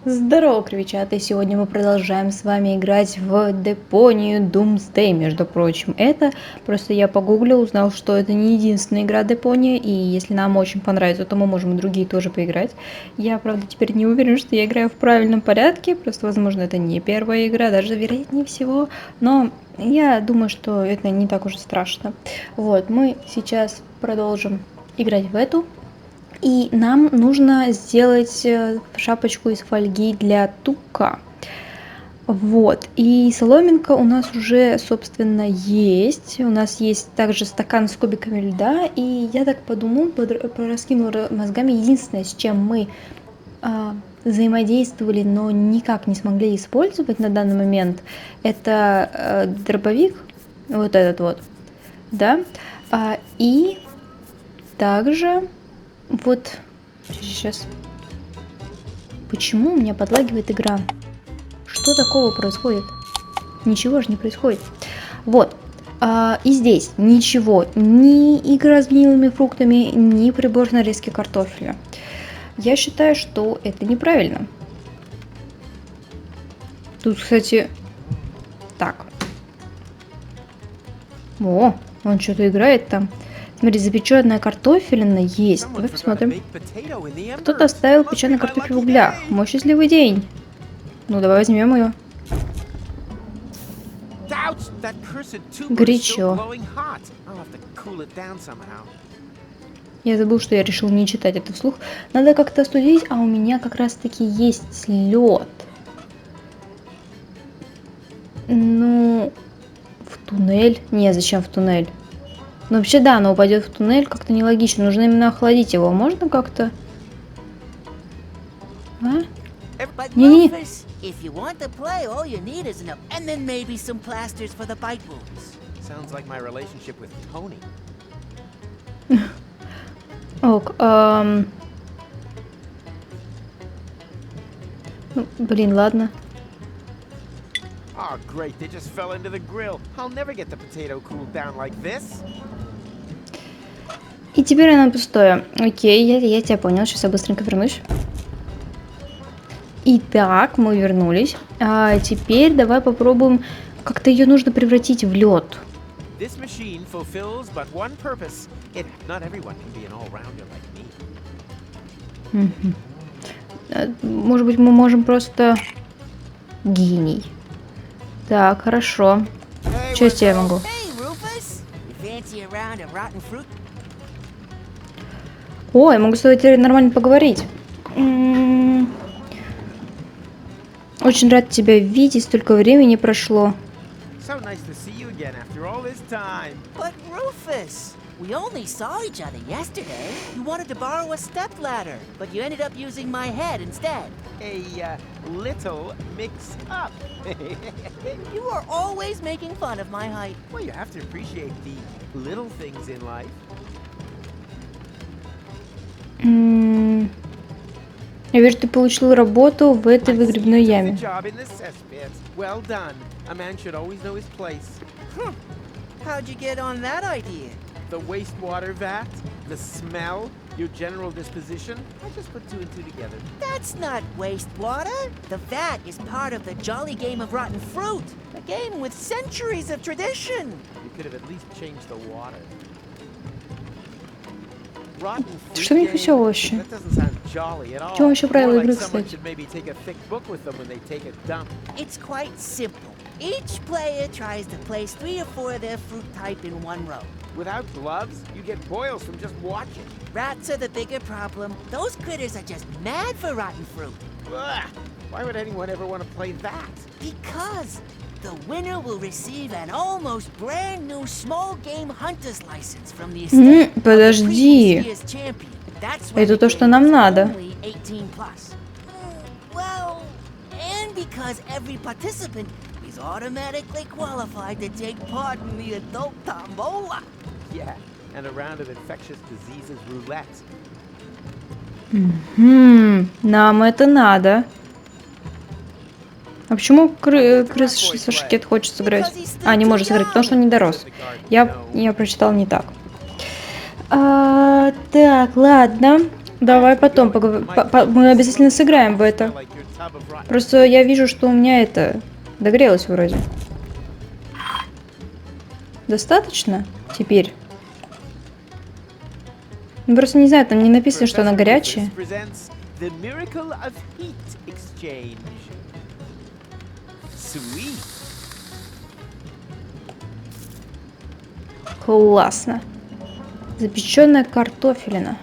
Здорово, кривичата! Сегодня мы продолжаем с вами играть в Депонию Doomsday, между прочим. Это просто я погуглил, узнал, что это не единственная игра Депония, и если нам очень понравится, то мы можем и другие тоже поиграть. Я, правда, теперь не уверен, что я играю в правильном порядке, просто, возможно, это не первая игра, даже вероятнее всего, но я думаю, что это не так уж и страшно. Вот, мы сейчас продолжим играть в эту. И нам нужно сделать шапочку из фольги для тука. Вот. И соломинка у нас уже, собственно, есть. У нас есть также стакан с кубиками льда. И я так подумала, пораскинула мозгами. Единственное, с чем мы взаимодействовали, но никак не смогли использовать на данный момент, это дробовик. Вот этот вот. Да. И также... Вот, сейчас. Почему у меня подлагивает игра? Что такого происходит? Ничего же не происходит. Вот. И здесь ничего. Ни игра с гнилыми фруктами, ни прибор нарезки картофеля. Я считаю, что это неправильно. Тут, кстати... Так. О, он что-то играет там. Смотри, запеченная картофелина есть. Давай посмотрим. Кто-то оставил печеный картофель в углях. Мой счастливый день. Ну, давай возьмем ее. Горячо. Я забыл, что я решил не читать это вслух. Надо как-то остудить, а у меня как раз-таки есть лед. Ну, в туннель? Не, зачем в туннель? Ну, вообще, да, оно упадет в туннель, как-то нелогично. Нужно именно охладить его. Можно как-то? А? Не-не-не. Ок. Ну, блин, ладно. Oh, great, they just fell into the grill. I'll never get the potato cooled down like this. И теперь она пустое. Окей, я тебя понял. Сейчас я быстренько вернусь. Итак, мы вернулись. А теперь давай попробуем. Как-то ее нужно превратить в лед. Может быть, мы можем просто... Гений. Так, хорошо. Что я тебе могу? О, я могу с тобой теперь нормально поговорить. Очень рад тебя видеть, столько времени прошло. We only saw each other yesterday. You wanted to borrow a stepladder, but you ended up using my head instead. A little mix up. You are always making fun of my height. Well, you have to appreciate the little things in life. Я вижу, ты получил работу в этой выгребной яме. Well done. A man should always know his place. How'd you get on that idea? The wastewater vat, the smell, your general disposition. I just put two and two together. That's not wastewater. The vat is part of the jolly game of rotten fruit. A game with centuries of tradition. You could have at least changed the water. Что у них еще вообще? Что вообще правила игры, кстати? It's quite simple. Each player tries to place 3 or 4 of their fruit type in one row. Without gloves, you get boils from just watching. Rats are the bigger problem. Those critters are just mad for rotten fruit. Ugh. Why would anyone ever want to play that? Because the winner will receive an almost brand new small game hunter's license from the estate of the previous year's champion. That's why Это то, что нам надо. Well, and because every participant is automatically qualified to take part in the adult tombola. Yeah, and a round of infectious diseases roulette. Нам это надо. А почему крыс-шашкет хочет сыграть? А, не может сыграть, потому что он не дорос. Я прочитал не так. Так, ладно. Давай потом мы обязательно сыграем в это. tub of rotten. Просто я вижу, что у меня это догрелось вроде. Достаточно теперь? Ну, просто не знаю, там не написано, что она Professor горячая. Rufus presents the miracle of heat exchange. Sweet. Классно. Запеченная картофелина.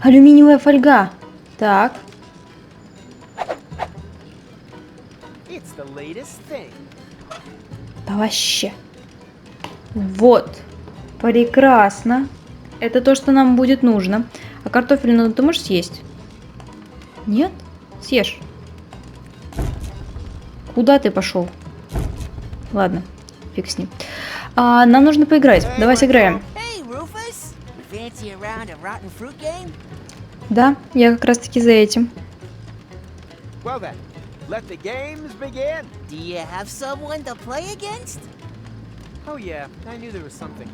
Алюминиевая фольга. Так. It's the latest thing. Да вообще. Вот. Прекрасно. Это то, что нам будет нужно. А картофелину ты можешь съесть? Нет? Съешь. Куда ты пошел? Ладно, фиг с ним. Нам нужно поиграть. Давай сыграем. Hey, Rufus! Fancy a round of rotten fruit game? Да, я как раз таки за этим. Well then, let the games begin. Do you have someone to play against? Oh yeah, I knew there was something.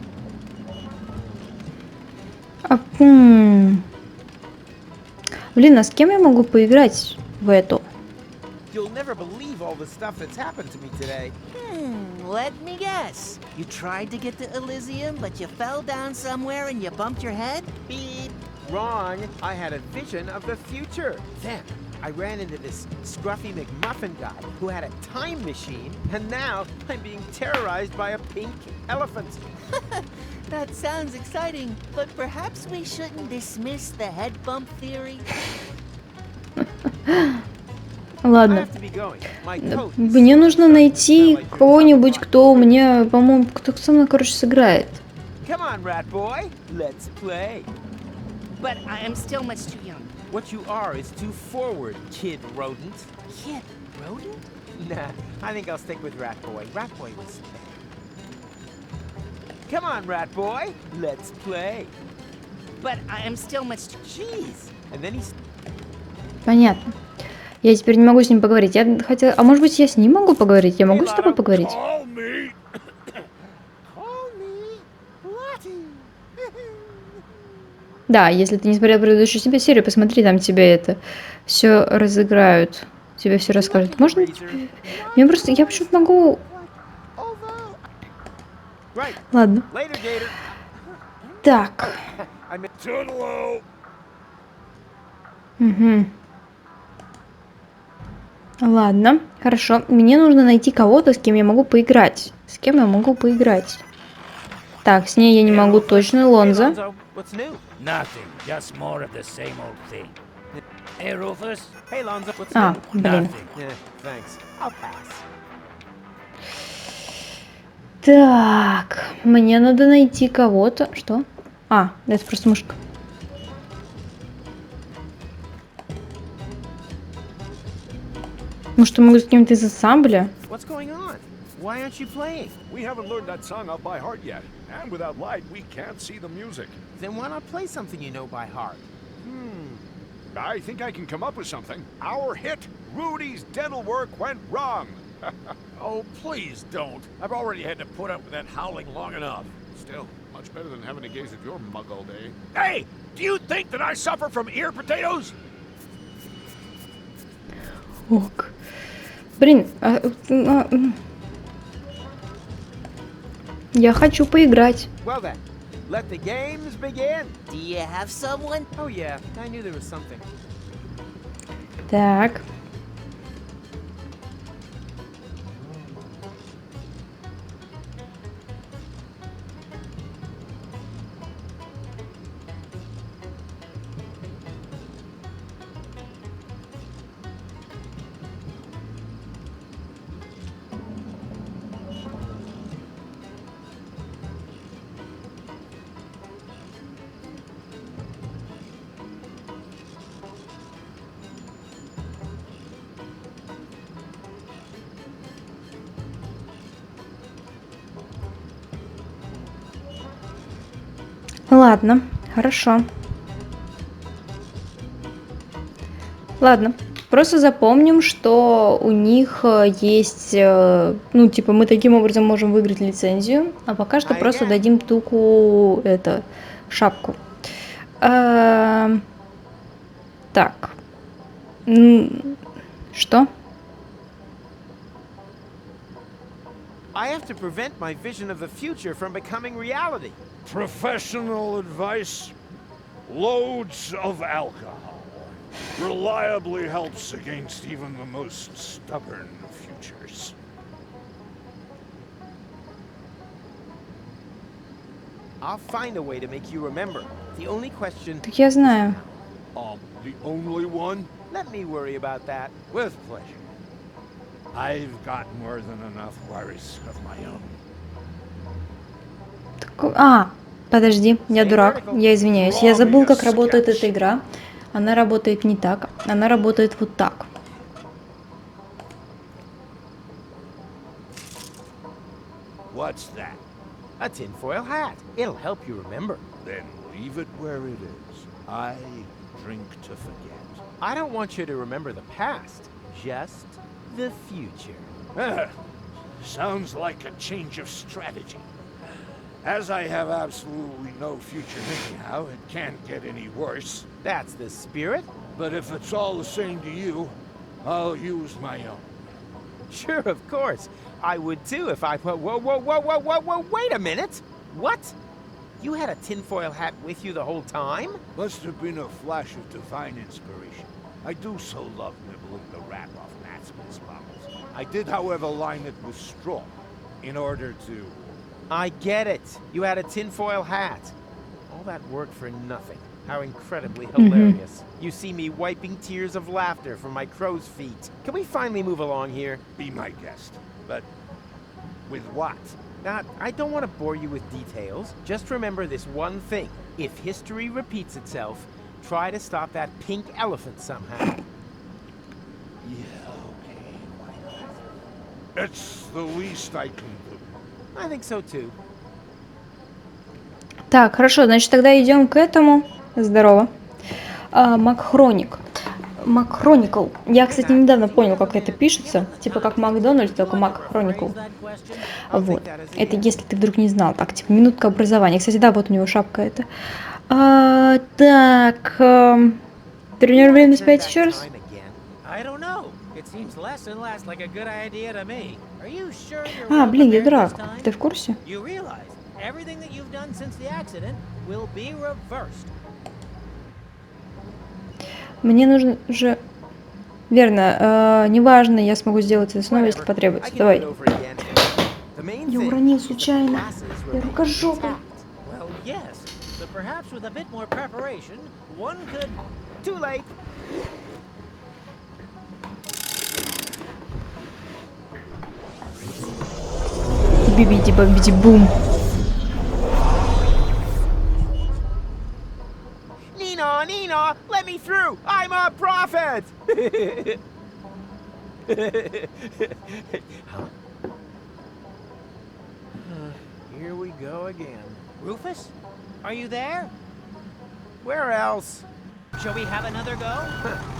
Блин, а с кем я могу поиграть в эту? You'll never believe all the stuff that's happened to me today. Let me guess. You tried to get to Elysium, but you fell down somewhere and you bumped your head? Beep. Wrong. I had a vision of the future. Then I ran into this scruffy McMuffin guy who had a time machine, and now I'm being terrorized by a pink elephant. That sounds exciting, but perhaps we shouldn't dismiss the head bump theory. I Ладно. have to be going. My coat is Мне нужно starting to найти smell like your кого-нибудь, hot кто мне, по-моему, кто со мной, короче, сыграет. Come on, rat boy. Let's play. But I am still much too young. What you are is too forward, kid rodent. Kid rodent? Nah, I think I'll stick with rat boy. Rat boy was. Come on, rat boy. Let's play. But I am still much too... Jeez. And then he's. Понятно. Я теперь не могу с ним поговорить. Я хотела... А может быть, я с ним могу поговорить? Я могу с тобой поговорить? Call me. Call me. Lottie. Да, если ты не смотрел предыдущую серию, посмотри, там тебе это все разыграют. Тебе все расскажут. Можно? Я просто... Я почему-то могу... Right. Ладно. Later, Gator. Так. I'm Toodaloo. Угу. Ладно, хорошо. Мне нужно найти кого-то, с кем я могу поиграть. С кем я могу поиграть? Так, с ней я не могу точно. Hey, Лонза. Lonzo, what's new? Nothing, just more of the same old thing. Hey, Rufus? Hey, Lonzo, what's А, new? блин. Nothing. Yeah, thanks. I'll pass. Так, мне надо найти кого-то. Что? А, это просто мышка. Может, я могу с кем-то из ансамбля? What's going on? Why aren't you playing? We haven't learned that song out by heart yet, and without light, we can't see the music. Then why not play something you know by heart? I think I can come up with something. Our hit, Rudy's Dental Work Went Wrong. Oh, please don't. I've already had to put up with that howling long enough. Still, much better than having to gaze at your mug all day. Hey, do you think that I suffer from ear potatoes? Ок. Блин, я хочу поиграть. Well then, let the games begin. Do you have someone? Oh yeah, I knew there was something. Так. Ладно, хорошо. Ладно, просто запомним, что у них есть, ну, типа, мы таким образом можем выиграть лицензию, а пока что просто дадим Туку, это, шапку. Так. Что? I have to prevent my vision of the future from becoming reality. Professional advice, loads of alcohol, reliably helps against even the most stubborn futures. I'll find a way to make you remember. The only question... Так я знаю. The only one? Let me worry about that. With pleasure. I've got more than enough worries of my own. Подожди, я дурак, я извиняюсь. Я забыл, как работает эта игра. Она работает не так, она работает вот так. What's that? A tinfoil hat. It'll help you remember. Then leave it where it is. I drink to forget. I don't want you to remember the past, just the future. Sounds like a change of strategy. As I have absolutely no future anyhow, it can't get any worse. That's the spirit. But if it's all the same to you, I'll use my own. Sure, of course. I would too if I... Whoa, wait a minute! What? You had a tinfoil hat with you the whole time? Must have been a flash of divine inspiration. I do so love nibbling the wrap off Matsman's bottles. I did, however, line it with straw, in order to... I get it. You had a tinfoil hat. All that work for nothing. How incredibly hilarious. You see me wiping tears of laughter from my crow's feet. Can we finally move along here? Be my guest. But with what? I don't want to bore you with details. Just remember this one thing. If history repeats itself, try to stop that pink elephant somehow. Yeah, okay, why not? It's the least I can do. I think so too. Так, хорошо, значит, тогда идем к этому. Здорово. Макхроник. Макхроникл. Я, кстати, недавно понял, как это пишется. Типа как Макдональдс, только Макхроникл. Вот. Это если ты вдруг не знал. Так, типа минутка образования. Кстати, да, вот у него шапка эта. Так. Вернем время спать еще раз. Блин, я дурак. Ты в курсе? Мне нужно же... Верно, неважно, я смогу сделать это снова, если потребуется. Давай. Я уронил случайно. Я рукожопа. Бибиди-бабиди-бум. Nina, let me through! I'm a prophet! Here we go again. Rufus? Are you there? Where else? Shall we have another go?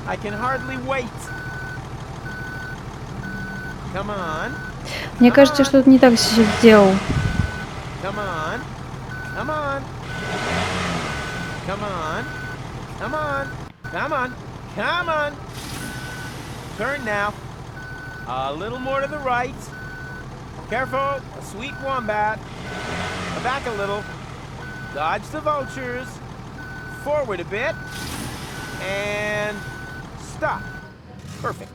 I can hardly wait. Come on. Мне кажется, что это не так сделал. Come on. Come on. Come on. Come on. Come on. Come on. Turn now. A little more to the right. Careful. A sweet wombat. Back a little. Dodge the vultures. Forward a bit. And stop. Perfect.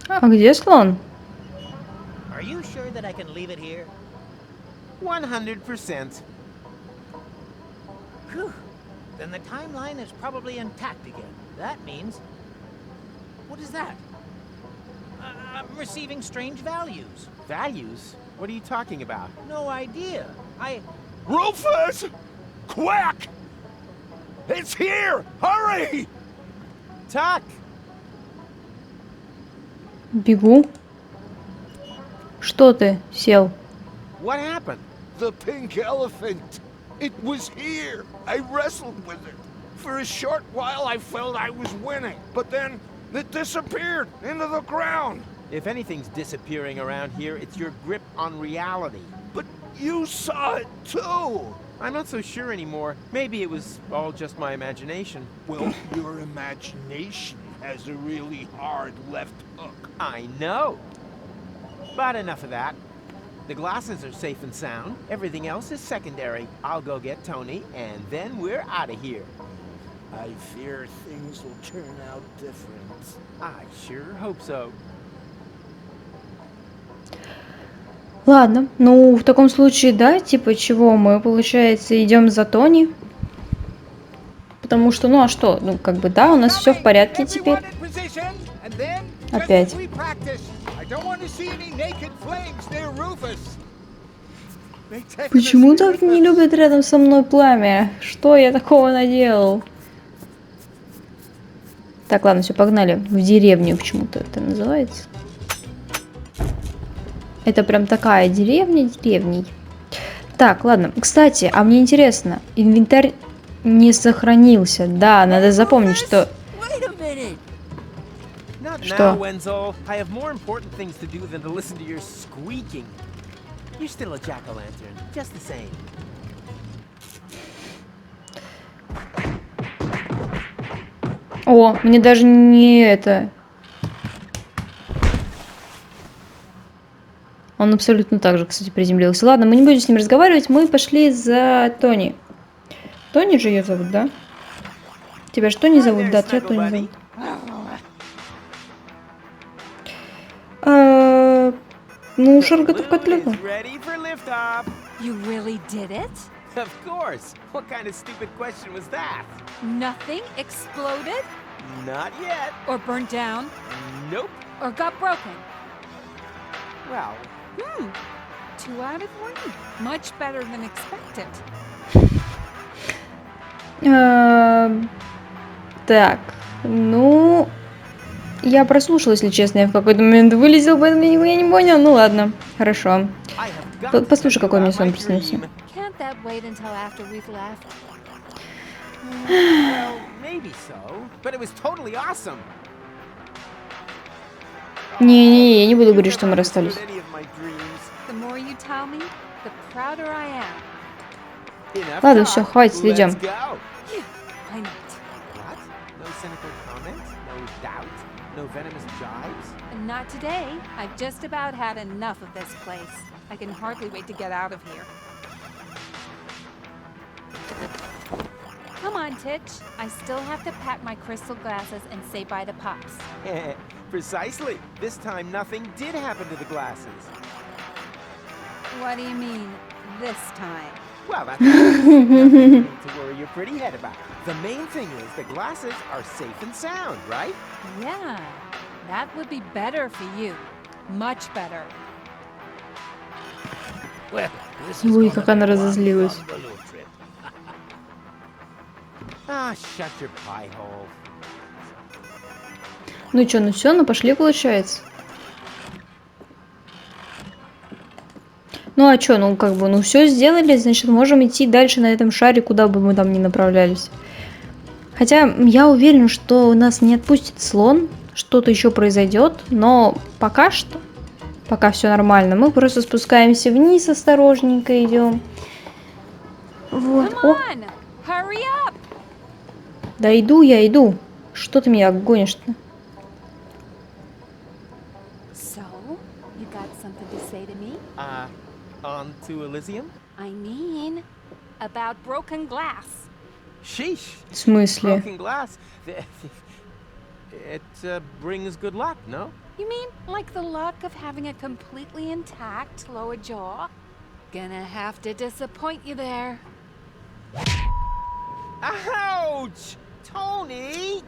А где слон? Are you sure that I can leave it here? 100%. Whew. Then the timeline is probably intact again. That means... What is that? I'm receiving strange values. Values? What are you talking about? No idea. Rufus! Quick! It's here! Hurry! Tuck! Бегу. Что ты сел? What happened? The pink elephant. It was here. I wrestled with it. For a short while I felt I was winning, but then it disappeared into the ground. If anything's disappearing around here, it's your grip on reality. But you saw it too. I'm not so sure anymore. Maybe it was all just my imagination. Well, your imagination has a really hard left hook. I know. But enough of that. The glasses are safe and sound. Everything else is secondary. I'll go get Tony, and then we're out of here. I fear things will turn out different. I sure hope so. Ладно, ну в таком случае, да, типа чего мы, получается, идем за Тони. Потому что, ну а что, ну как бы да, у нас все в порядке теперь. Опять. Почему так не любят рядом со мной пламя? Что я такого наделал? Так, ладно, все, погнали. В деревню почему-то это называется. Это прям такая деревня деревней. Так, ладно. Кстати, а мне интересно, инвентарь не сохранился. Да, надо запомнить, что... Что? О, мне даже не это... Он абсолютно так же, кстати, приземлился. Ладно, мы не будем с ним разговаривать, мы пошли за Тони. Тони же ее зовут, да? Тебя что не зовут? Да, тебя Тони зовут. Ну, шар готов к отлету. You really did it? Of course. What kind of stupid question was that? Nothing exploded? Not yet. Or burnt down? Nope. Or got broken? Well, 2 out of 3. Much better than expected. Так, ну... Я прослушала, если честно, я в какой-то момент вылезел, поэтому я не понял. Ну ладно, хорошо. Послушай, какой мне сон приснился. Can't that wait until after we've left? well, maybe so, but it was totally awesome. Не, я не буду говорить, что мы расстались. The more you tell me, the prouder I am. Ладно, все, хватит, идем. Why not? What? No cynical comments? No doubt? No venomous jibes? Not today. I've just about had enough of this place. I can hardly wait to get out of here. Come on, Titch. I still have to pack my crystal glasses and say bye to Pops. Precisely. This time nothing did happen to the glasses. What do you mean, this time? Well, that's nothing to worry your pretty head about. The main thing is the glasses are safe and sound, right? Yeah, that would be better for you. Much better. Well, this is Ой, gonna как она be one разозлилась. fun balloon trip. Ah, shut your pie hole. Ну что, ну все, ну пошли, получается. Ну а что, ну как бы, ну все сделали, значит, можем идти дальше на этом шаре, куда бы мы там ни направлялись. Хотя я уверена, что нас не отпустит слон, что-то еще произойдет, но пока что, пока все нормально, мы просто спускаемся вниз, осторожненько идем. Вот. О. Hurry up! Да иду, я иду. Что ты меня гонишь-то? So, you got something to say to me? On to Elysium? I mean, about broken glass. Sheesh. В смысле? Broken glass. It brings good luck, no? You mean like the luck of having a completely intact lower jaw? Gonna have to disappoint you there. Ouch! Tony!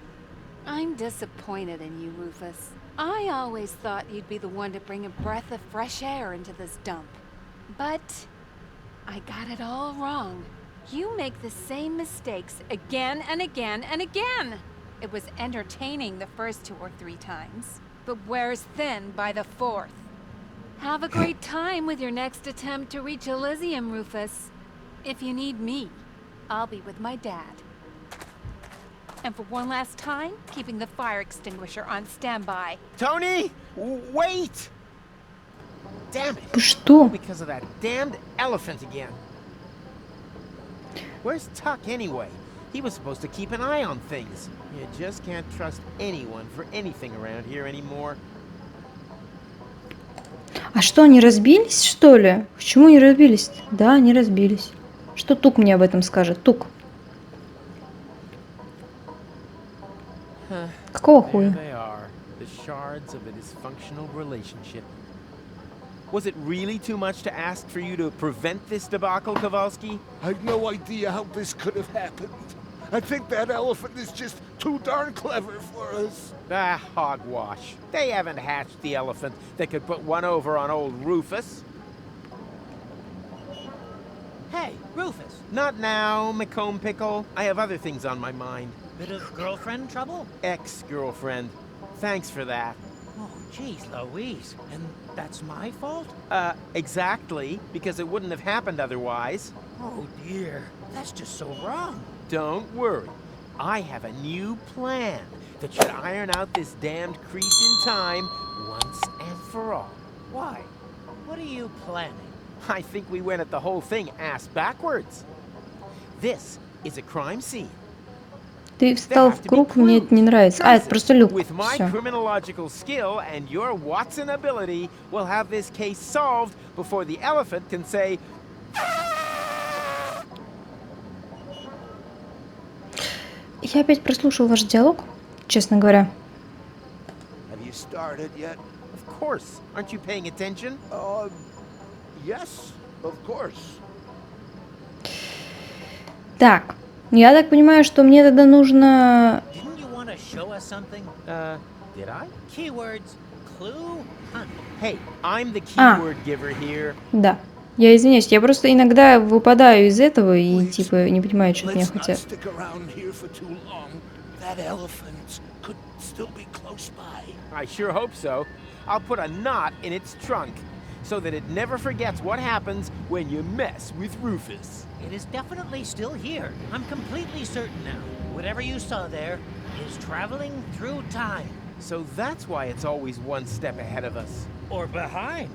I'm disappointed in you, Rufus. I always thought you'd be the one to bring a breath of fresh air into this dump. But I got it all wrong. You make the same mistakes again and again and again. It was entertaining the first 2 or 3 times, but wears thin by the 4th. Have a great time with your next attempt to reach Elysium, Rufus. If you need me, I'll be with my dad. And for one last time, keeping the fire extinguisher on standby. Tony! Wait! Damn it! Что? Because of that damned elephant again. Where's Tuck anyway? He was supposed to keep an eye on things. You just can't trust anyone for anything around here anymore. А что, они разбились, что ли? Почему они разбились? Да, они разбились. Что Тук мне об этом скажет? Тук. Какого хуя? Was it really too much to ask for you to prevent this debacle, Kowalski? I've no idea how this could have happened. I think that elephant is just too darn clever for us. Ah, hogwash. They haven't hatched the elephant that could put one over on old Rufus. Hey, Rufus. Not now, McComb Pickle. I have other things on my mind. Bit of girlfriend trouble? Ex-girlfriend. Thanks for that. Oh, jeez, Louise. And that's my fault? Exactly. Because it wouldn't have happened otherwise. Oh, dear. That's just so wrong. Don't worry. I have a new plan that should iron out this damned crease in time once and for all. Why? What are you planning? I think we went at the whole thing ass backwards. This is a crime scene. Ты встал в круг, мне это не нравится. А, это просто люк. With my Всё. criminological skill and your Watson ability, we'll have this case solved before the elephant can say. Я опять прослушал ваш диалог, честно говоря. Have you started yet? Of course. Aren't you paying attention? Yes, of course. Так, я так понимаю, что мне тогда нужно... Didn't you want to show us something? Did I? Keywords, clue, hunt. Hey, I'm the keyword giver here. Да. Я извиняюсь, я просто иногда выпадаю из этого и типа не понимаю, что от меня Let's not хотят. stick around here for too long. That elephant could still be close by. I sure hope so. I'll put a knot in its trunk so that it never forgets what happens when you mess with Rufus. It is definitely still here. I'm completely certain now. Whatever you saw there is traveling through time. So that's why it's always one step ahead of us. Or behind.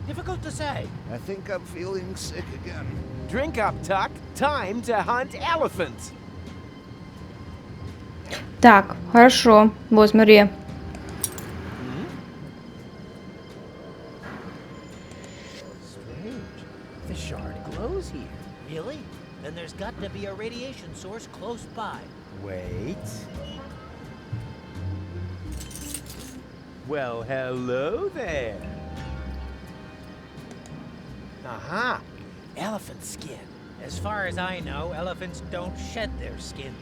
Difficult to say. I think I'm feeling sick again. Drink up, Tuck. Time to hunt elephants. Так, хорошо. Вот, смотри. Strange. The shard glows here. Really? Then there's got to be a radiation source close by. Wait. Well, hello there. Aha! Elephant skin. As far as I know, elephants don't shed their skins.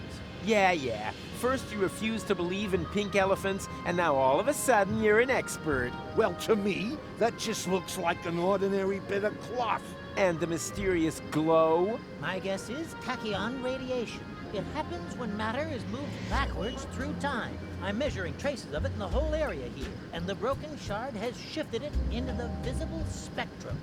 Yeah. First you refused to believe in pink elephants, and now all of a sudden you're an expert. Well, to me, that just looks like an ordinary bit of cloth. And the mysterious glow? My guess is tachyon radiation. It happens when matter is moved backwards through time. I'm measuring traces of it in the whole area here, and the broken shard has shifted it into the visible spectrum.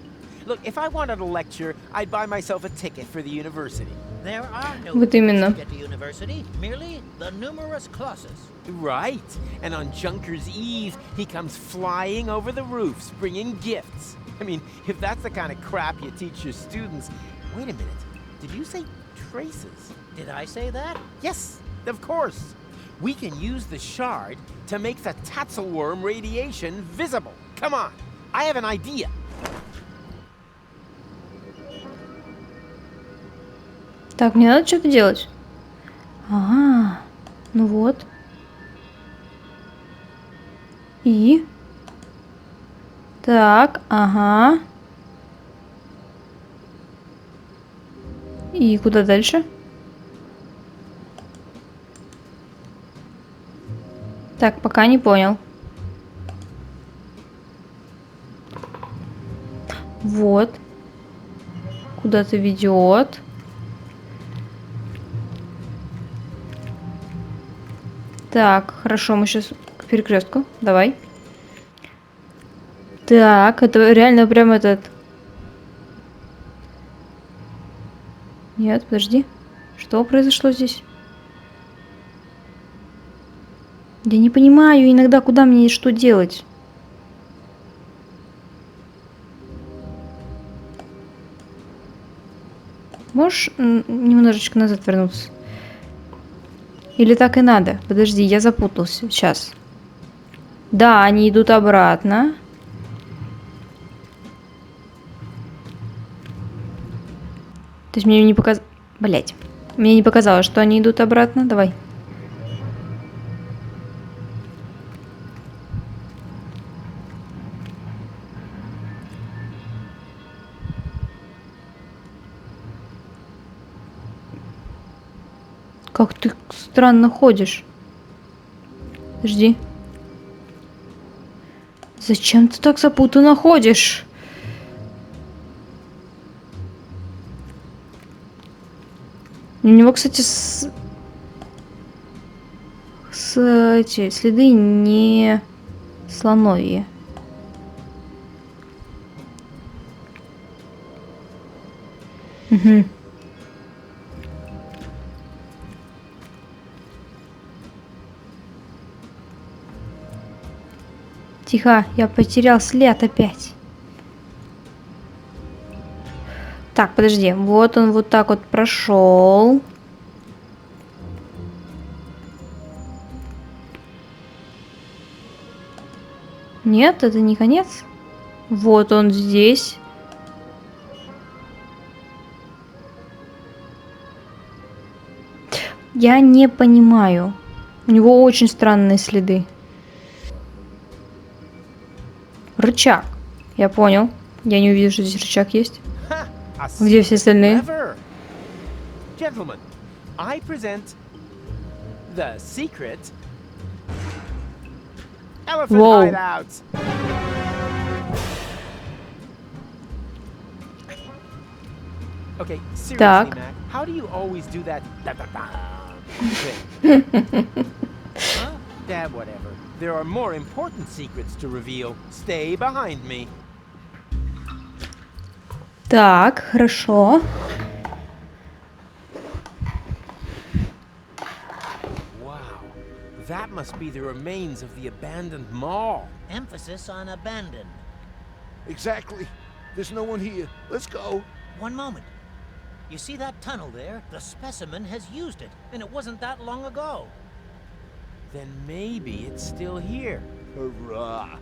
Look, if I wanted a lecture, I'd buy myself a ticket for the university. There are no Вот именно. tickets to get to university, merely the numerous clauses. Right. And on Junker's Eve, he comes flying over the roofs, bringing gifts. I mean, if that's the kind of crap you teach your students... Wait a minute. Did you say traces? Did I say that? Yes, of course. We can use the shard to make the Tatzelworm radiation visible. Come on. I have an idea. Так, мне надо что-то делать. Ага, ну вот. И? Так, ага. И куда дальше? Так, пока не понял. Вот. Куда-то ведет. Так, хорошо, мы сейчас к перекрестку. Давай. Так, это реально прям этот... Нет, подожди. Что произошло здесь? Я не понимаю иногда, куда мне и что делать. Можешь немножечко назад вернуться? Или так и надо? Подожди, я запутался. Сейчас. Да, они идут обратно. То есть мне не показалось... Блять. Мне не показалось, что они идут обратно. Давай. Как ты странно ходишь. Подожди. Зачем ты так запутанно ходишь? У него, кстати, эти следы не слоновьи. Угу. Тихо, я потерял след опять. Так, подожди, вот он вот так вот прошел. Нет, это не конец. Вот он здесь. Я не понимаю. У него очень странные следы. Рычаг. Я понял. Я не увидел, что здесь рычаг есть. Где все остальные? Gentlemen, I present the secret elephant hideout. Okay, seriously, Mac, how do you always do that? Dad, whatever. There are more important secrets to reveal. Stay behind me. Так, хорошо. Wow, that must be the remains of the abandoned mall. Emphasis on abandoned. Exactly. There's no one here. Let's go. One moment. You see that tunnel there? The specimen has used it, and it wasn't that long ago. Then maybe it's still here. Hurrah.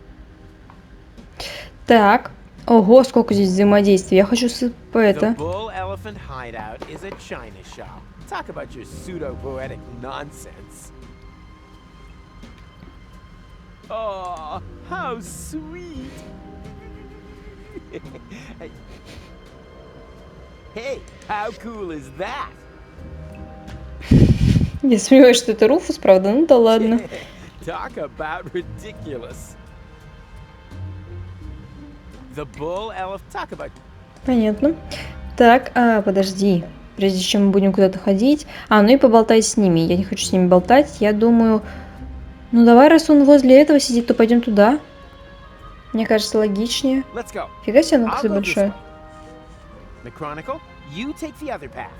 Так. Ого, сколько здесь взаимодействий. Я хочу это. The Bull Elephant Hideout is a china shop. Talk about your pseudo-poetic nonsense. Oh, how sweet. Hey, how cool is that? Я сомневаюсь, что это Руфус, правда? Ну да ладно. Talk about ridiculous. The bull elephant. Talk about. Понятно. Так, подожди. Прежде чем мы будем куда-то ходить. Ну и поболтай с ними. Я не хочу с ними болтать. Я думаю... Ну давай, раз он возле этого сидит, то пойдем туда. Мне кажется, логичнее. Фига себе, оно такое большое. Chronicle, you take the other path.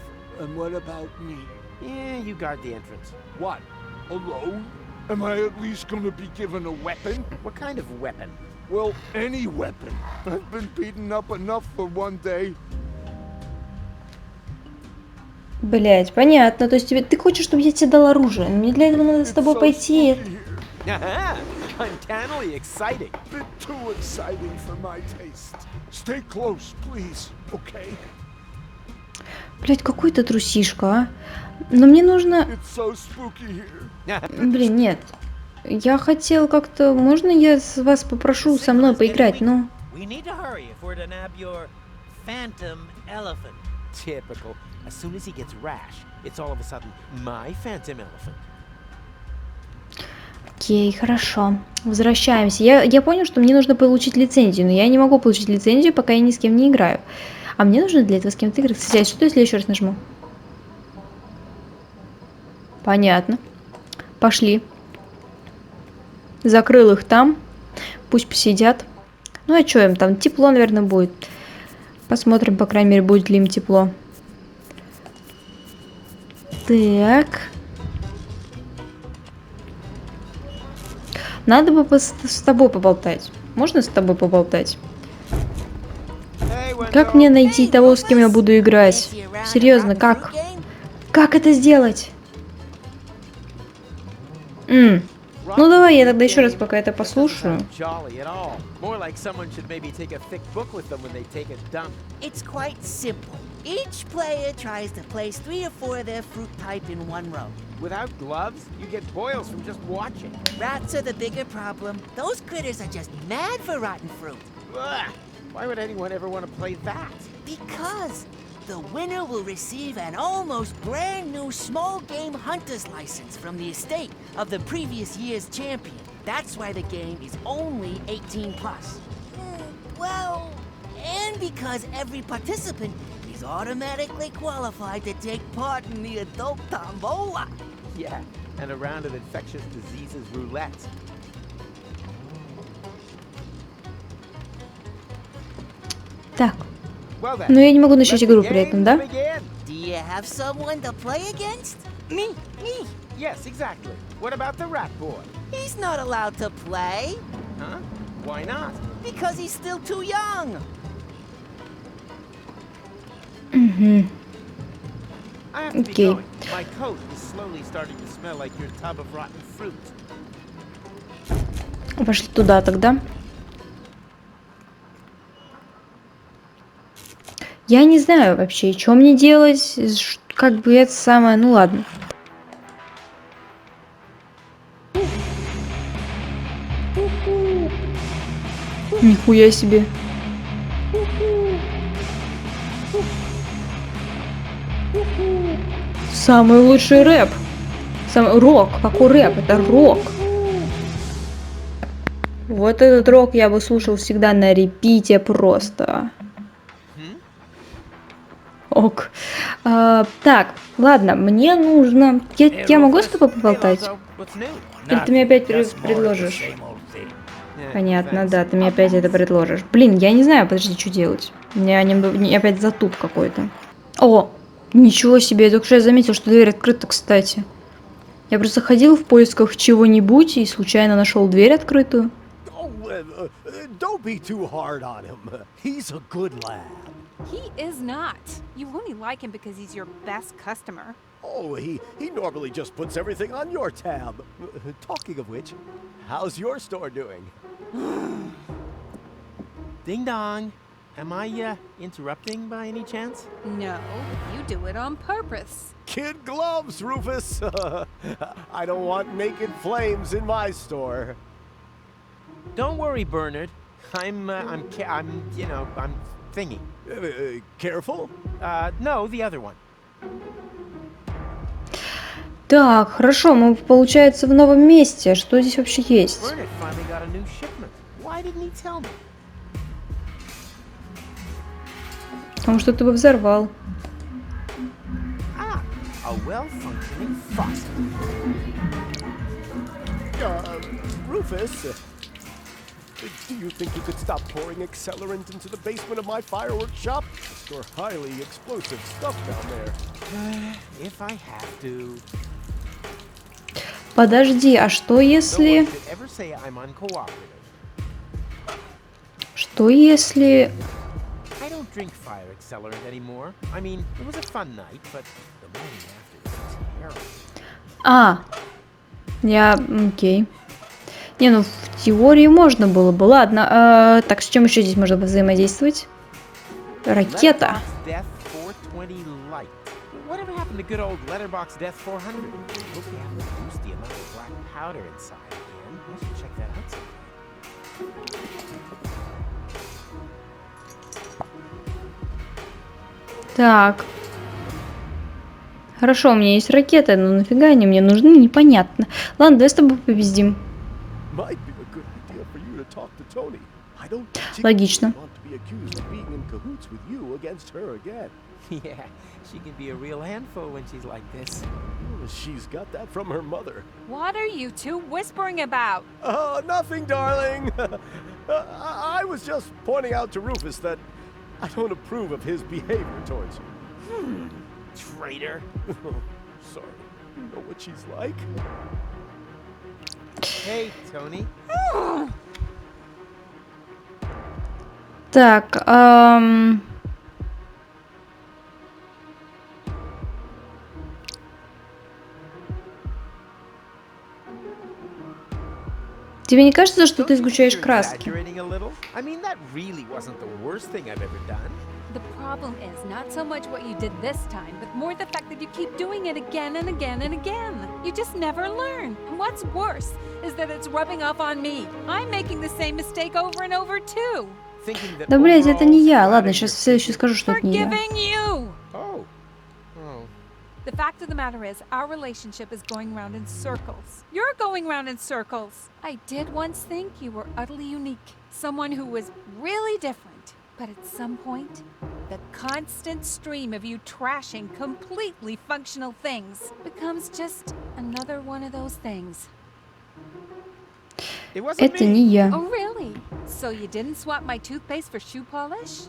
And what about me? Yeah, you guard the entrance. What? Alone? Am I at least gonna be given a weapon? What kind of weapon? Well, any weapon. I've been beaten up enough for one day. Блять, понятно. То есть ты хочешь, чтобы я тебе дал оружие? Мне для этого надо с тобой пойти. Uncannily exciting. Bit too exciting for my taste. Stay close, please, okay? Блять, какой ты трусишка, а? Но мне нужно... It's so spooky here. Блин, нет. Я хотел как-то... Можно я с вас попрошу со мной поиграть, ну? We need to hurry if we're to nab your phantom elephant. Typical. As soon as he gets rash, it's all of a sudden my phantom elephant. Окей, хорошо. Возвращаемся. Я понял, что мне нужно получить лицензию, но я не могу получить лицензию, пока я ни с кем не играю. А мне нужно для этого с кем-то играть. Кстати, а что если я еще раз нажму? Понятно. Пошли. Закрыл их там. Пусть посидят. Ну а что им там? Тепло, наверное, будет. Посмотрим, по крайней мере, будет ли им тепло. Так. Надо бы с тобой поболтать. Можно с тобой поболтать? Как мне найти того, с кем я буду играть? Серьезно, как? Как это сделать? Ну давай я тогда еще раз пока это послушаю. It's quite simple. Each player tries to place 3 or 4 of their fruit type in one row. Without gloves, you get boils from just watching. Rats are the bigger problem. Those critters are just mad for rotten fruit. Ugh. Why would anyone ever want to play that? Because the winner will receive an almost brand new small game hunter's license from the estate of the previous year's champion. That's why the game is only 18 plus. Well, and because every participant is automatically qualified to take part in the adult tombola. Yeah, and a round of infectious diseases roulette. Так. Но я не могу начать игру при этом, да? Do you have someone to play against? Me. Yes, exactly. What about the rat boy? He's not allowed to play. Huh? Why not? Because he's still too young. I have to be going. My coat is slowly starting to smell like your tub of rotten fruit. Пошли туда тогда. Я не знаю вообще, что мне делать, как бы это самое, ну ладно. Нихуя себе. Самый лучший рэп. Самый рок. Какой рэп? Это рок. Вот этот рок я бы слушал всегда на репите просто. Ок. Так, ладно, мне нужно... Я могу с тобой поболтать? Или ты мне опять предложишь? Понятно, да, ты мне опять это предложишь. Блин, я не знаю, подожди, что делать. У меня опять затуп какой-то. О, ничего себе, я только что заметил, что дверь открыта, кстати. Я просто ходил в поисках чего-нибудь и случайно нашел дверь открытую. Don't be too hard on him. He's a good lad. He is not. You only like him because he's your best customer. Oh, he normally just puts everything on your tab. Talking of which, how's your store doing? Ding dong. Am I interrupting by any chance? No, you do it on purpose. Kid gloves, Rufus. I don't want naked flames in my store. Don't worry, Bernard. I'm thingy. Careful? No, the other one. Так, хорошо, мы, получается, в новом месте. Что здесь вообще есть? Bernard finally got a new shipment. Why didn't he tell me? Потому что ты бы взорвал. Ah, a well-functioning faucet. Rufus, do you think you could stop pouring accelerant into the basement of my fireworks shop? Store highly explosive stuff down there. If I have to. Подожди, а что если... Что если... I don't drink fire accelerant anymore. I mean, it was a fun night, but the morning after was terrible. Я... Окей. Не, ну в теории можно было бы. Ладно, так с чем еще здесь можно взаимодействовать? Ракета. Whatever happened to good old letterbox death 400? Hope they haven't reduced the amount of black powder inside again. I should check that out sometime. Так. Хорошо, у меня есть ракеты, но нафига они мне нужны, непонятно. Ладно, давай с тобой побездим. Логично. Yeah, she can be a real handful when she's like this. She's got that from her mother. What are you two whispering about? Oh, nothing, darling. I was just pointing out to Rufus that I don't approve of his behavior towards you. Traitor. Sorry. You know what she's like? Hey, Tony. Так, Тебе не кажется, что ты Don't you think сгущаешь you're краски? exaggerating a little? I mean, that really wasn't the worst thing I've ever done. The problem is not so much what you did this time, but more the fact that you keep doing it again and again and again. You just never learn. And what's worse is that it's rubbing off on me. I'm making the same mistake over and over too. Thinking that Да, блядь, это overall не я. flattening Ладно, your сейчас в следующий thinking- скажу, что это не я. Forgiving you! Oh. Oh. The fact of the matter is, our relationship is going round in circles. You're going round in circles. I did once think you were utterly unique. Someone who was really different. But at some point, the constant stream of you trashing completely functional things becomes just another one of those things. It wasn't Это me. не я. Oh, really? So you didn't swap my toothpaste for shoe polish?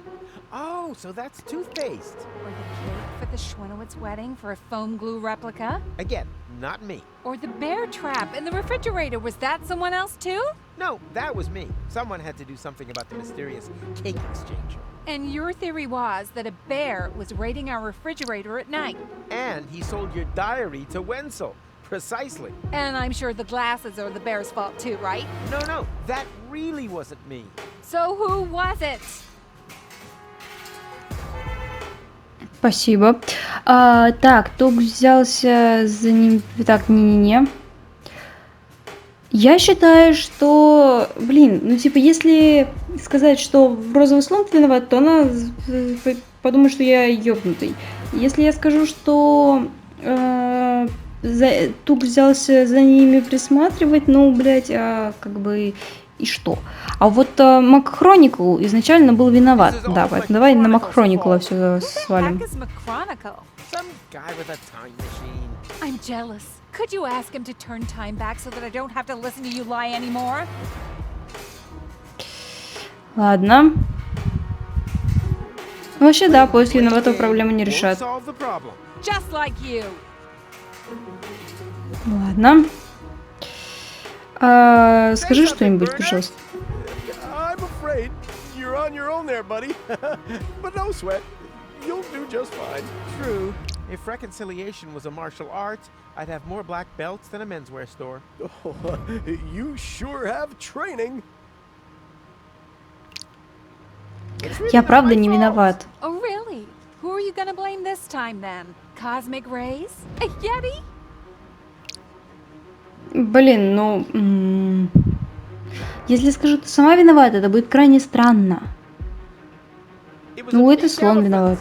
Oh, so that's toothpaste. Or the cake for the Schwinowitz wedding for a foam glue replica? Again, not me. Or the bear trap in the refrigerator, was that someone else too? No, that was me. Someone had to do something about the mysterious cake exchanger. And your theory was that a bear was raiding our refrigerator at night. And he sold your diary to Wenzel. Precisely. And I'm sure the glasses are the bear's fault too, right? No, that really wasn't me. So who was it? Спасибо. Так, Тук взялся за ним... Так, не-не-не. Я считаю, что... Блин, ну типа, если сказать, что розовый слон виноват, то она подумает, что я ёбнутый. Если я скажу, что Тук взялся за ними присматривать, ну, блядь, как бы... И что? А вот Макхроникл изначально был виноват. Да, поэтому давай на Макхроникла все свалим. Some guy with a time machine. I'm jealous. Could you ask him to turn time back so that I don't have to listen to you lie anymore? Ладно. Вообще, да, поиск виноватого проблему не Won't решат. solve the problem. Just like you. Ладно. Скажи что-нибудь, пожалуйста. I'm afraid you're on your own there, buddy. But no sweat. You'll do just fine. True. If reconciliation was a martial art, I'd have more black belts than a menswear store. Oh, you sure have training. It's really Я not правда my не fault. виноват. Oh, really? Who are you gonna blame this time then? Cosmic rays? A Yeti? Блин, ну... Если скажу, ты сама виновата, это будет крайне странно. It was Ну, a это big слон elephant. виноват.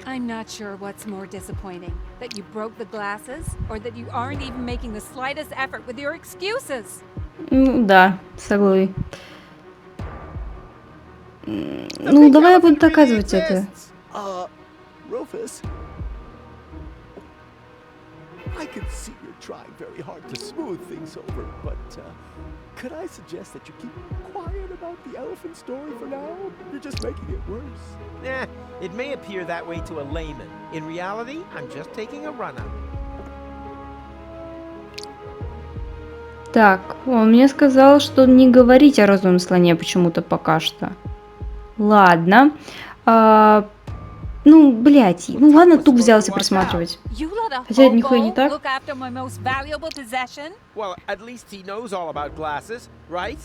I'm not sure what's more disappointing. That you broke the glasses, or that you aren't even making the slightest effort with your excuses. Ну, да, согласен. Ну, big давай я elephant буду really доказывать это. exists. Rufus. I can see you're trying very hard to smooth things over, but could I suggest that you keep quiet about the elephant story for now? You're just making it worse. It may appear that way to a layman. In reality, I'm just taking a run at it. Так, он мне сказал, что не говорить о розовом слоне почему-то пока что. Ладно. Ну, блядь. Ну ладно, Тук взялся присматривать. You let a Хотя это нихуя не hobo так. look after my most valuable possession? Well, at least he knows all about glasses, right?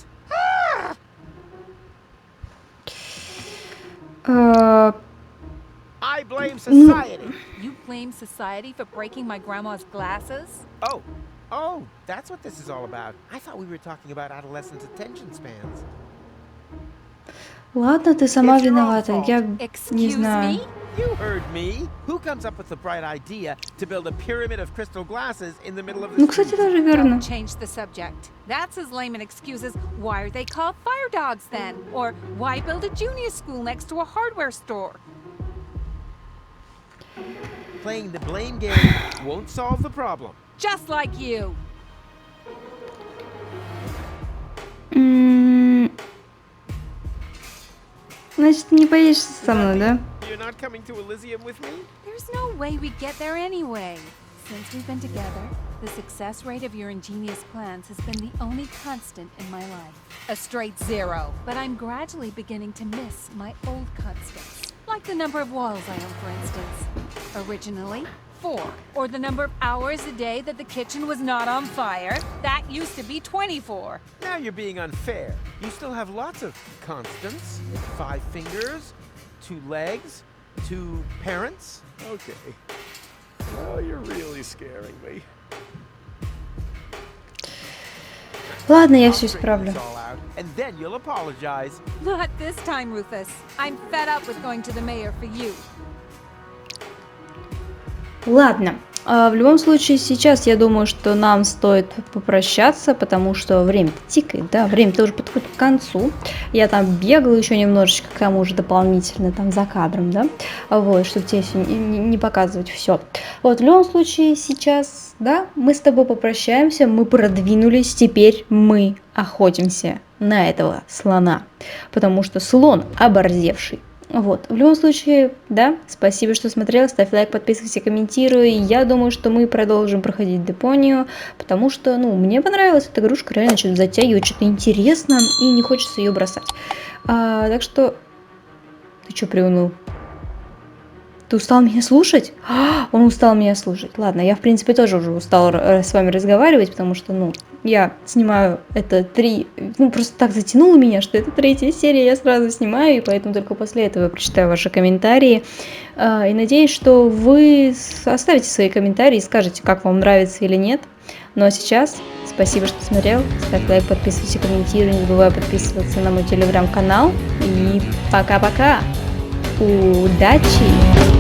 I blame society. You blame society for breaking my grandma's glasses? Oh, that's what this is all about. I thought we were talking about adolescents' attention spans. Ладно, ты сама It's your own виновата. fault. Я не Excuse знаю. me? You heard me. Who comes up with the bright idea to build a pyramid of crystal glasses in the middle of the Ну, кстати, street? даже верно. Don't change the subject. That's as lame an excuse as why are they called fire dogs then? Or why build a junior school next to a hardware store? Playing the blame game won't solve the problem. Just like you. Значит, не поедешь со мной, да? You're not coming to Elysium with me? There's no way we'd get there anyway. Since we've been together, the success rate of your ingenious plans has been the only constant in my life. A straight 0. But I'm gradually beginning to miss my old constants. Like the number of walls I own, for instance. Originally, 4. Or the number of hours a day that the kitchen was not on fire. That used to be 24. Now you're being unfair. You still have lots of constants. 5 fingers, 2 legs, 2 parents. Okay. Well, you're really scaring me. Ладно, я I'll все straighten исправлю. this all out, and then you'll apologize. Not this time, Rufus. I'm fed up with going to the mayor for you. Ладно, в любом случае сейчас я думаю, что нам стоит попрощаться, потому что время тикает, да, время тоже подходит к концу. Я там бегала еще немножечко, к тому же дополнительно там за кадром, да, вот, чтобы тебе не показывать все. Вот, в любом случае сейчас, да, мы с тобой попрощаемся, мы продвинулись, теперь мы охотимся на этого слона, потому что слон оборзевший. Вот, в любом случае, да, спасибо, что смотрел, ставь лайк, подписывайся, комментируй. Я думаю, что мы продолжим проходить Депонию, потому что, ну, мне понравилась эта игрушка, реально что-то затягивает, что-то интересно, и не хочется ее бросать. Так что, ты что приуныл? Ты устал меня слушать? Он устал меня слушать. Ладно, я, в принципе, тоже уже устал с вами разговаривать, потому что, ну, я снимаю это просто так затянуло меня, что это 3-я серия, я сразу снимаю, и поэтому только после этого я прочитаю ваши комментарии. И надеюсь, что вы оставите свои комментарии и скажете, как вам нравится или нет. Ну а сейчас, спасибо, что смотрел. Ставь лайк, подписывайся, комментируй, не забывай подписываться на мой телеграм-канал. И пока-пока! Удачи!